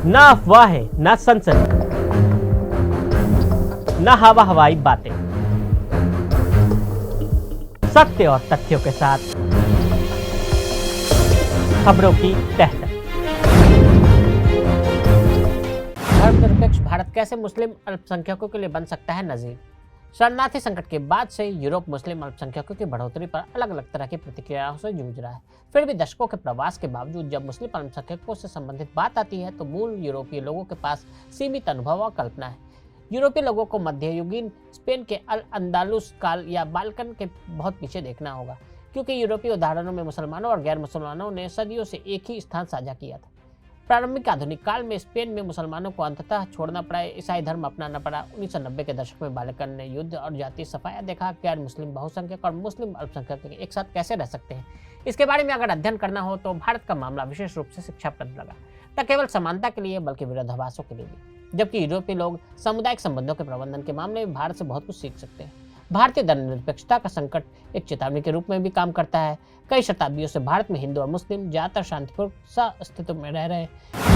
ना अफवाहें, ना सनसनी, ना हवा हवाई बातें, सत्य और तथ्यों के साथ खबरों की तह तक। धर्मनिरपेक्ष भारत कैसे मुस्लिम अल्पसंख्यकों के लिए बन सकता है नजीर। शरणार्थी संकट के बाद से यूरोप मुस्लिम अल्पसंख्यकों की बढ़ोतरी पर अलग अलग तरह की प्रतिक्रियाओं से जूझ रहा है। फिर भी दशकों के प्रवास के बावजूद जब मुस्लिम अल्पसंख्यकों से संबंधित बात आती है तो मूल यूरोपीय लोगों के पास सीमित अनुभव और कल्पना है। यूरोपीय लोगों को मध्ययुगीन स्पेन के अल अंदालुस काल या बाल्कन के बहुत पीछे देखना होगा, क्योंकि यूरोपीय उदाहरणों में मुसलमानों और गैर मुसलमानों ने सदियों से एक ही स्थान साझा किया था। प्रारंभिक आधुनिक काल में स्पेन में मुसलमानों को अंततः छोड़ना पड़ा, ईसाई धर्म अपनाना पड़ा। 1990 के दशक में बाल्कन ने युद्ध और जातीय सफाया देखा। गैर मुस्लिम बहुसंख्यक और मुस्लिम अल्पसंख्यक एक साथ कैसे रह सकते हैं, इसके बारे में अगर अध्ययन करना हो तो भारत का मामला विशेष रूप से शिक्षाप्रद लगा, न केवल समानता के लिए बल्कि विरोधाभासों के लिए भी। जबकि यूरोपीय लोग सामुदायिक संबंधों के प्रबंधन के मामले में भारत से बहुत कुछ सीख सकते हैं। भारतीय धर्मनिरपेक्षता का संकट एक चेतावनी के रूप में भी काम करता है। कई शताब्दियों से भारत में हिंदू और मुस्लिम ज्यादातर शांतिपूर्ण सह-अस्तित्व में रह रहे।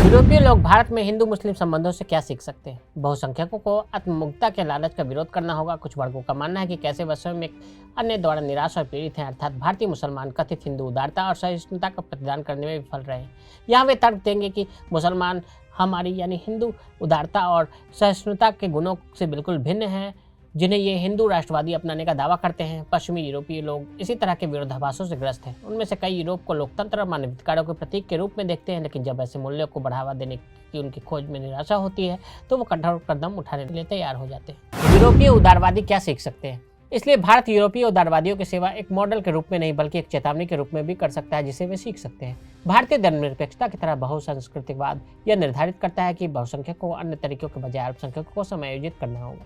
यूरोपीय लोग भारत में हिंदू मुस्लिम संबंधों से क्या सीख सकते हैं। बहुसंख्यकों को आत्ममुक्ता के लालच का विरोध करना होगा। कुछ वर्गों का मानना है कि कैसे वह स्वयं एक अन्य द्वारा निराश और पीड़ित हैं, अर्थात भारतीय मुसलमान कथित हिंदू उदारता और सहिष्णुता का प्रतिदान करने में विफल रहे हैं। यहाँ वे तर्क देंगे कि मुसलमान हमारी यानी हिंदू उदारता और सहिष्णुता के गुणों से बिल्कुल भिन्न हैं, जिन्हें ये हिंदू राष्ट्रवादी अपनाने का दावा करते हैं। पश्चिमी यूरोपीय लोग इसी तरह के विरोधाभासों से ग्रस्त हैं। उनमें से कई यूरोप को लोकतंत्र और मानवाधिकारों के प्रतीक के रूप में देखते हैं, लेकिन जब ऐसे मूल्यों को बढ़ावा देने की उनकी खोज में निराशा होती है तो वो कठोर कदम उठाने के लिए तैयार हो जाते हैं। यूरोपीय उदारवादी क्या सीख सकते हैं। इसलिए भारत यूरोपीय उदारवादियों की सेवा एक मॉडल के रूप में नहीं बल्कि एक चेतावनी के रूप में भी कर सकता है, जिसे वे सीख सकते हैं। भारतीय धर्मनिरपेक्षता की तरह बहुसांस्कृतिकवाद यह निर्धारित करता है कि बहुसंख्यकों को अन्य तरीकों के बजाय अल्पसंख्यकों को समायोजित करना होगा।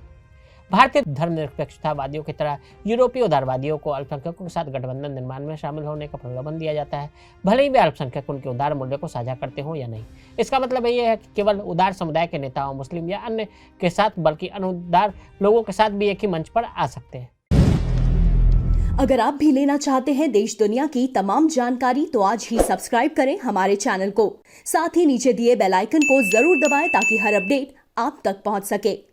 भारतीय धर्मनिरपेक्षतावादियों की तरह यूरोपीय उदारवादियों को अल्पसंख्यकों के साथ गठबंधन निर्माण में शामिल होने का प्रलोभन दिया जाता है, भले ही वे अल्पसंख्यक उनके उदार मूल्यों को साझा करते हों या नहीं। इसका मतलब यह है कि केवल उदार समुदाय के नेताओं मुस्लिम या अन्य के साथ बल्कि अनुदार लोगों के साथ भी एक ही मंच पर आ सकते हैं। अगर आप भी लेना चाहते हैं देश दुनिया की तमाम जानकारी तो आज ही सब्सक्राइब करें हमारे चैनल को। साथ ही नीचे दिए बेल आइकन को जरूर दबाएं ताकि हर अपडेट आप तक पहुंच सके।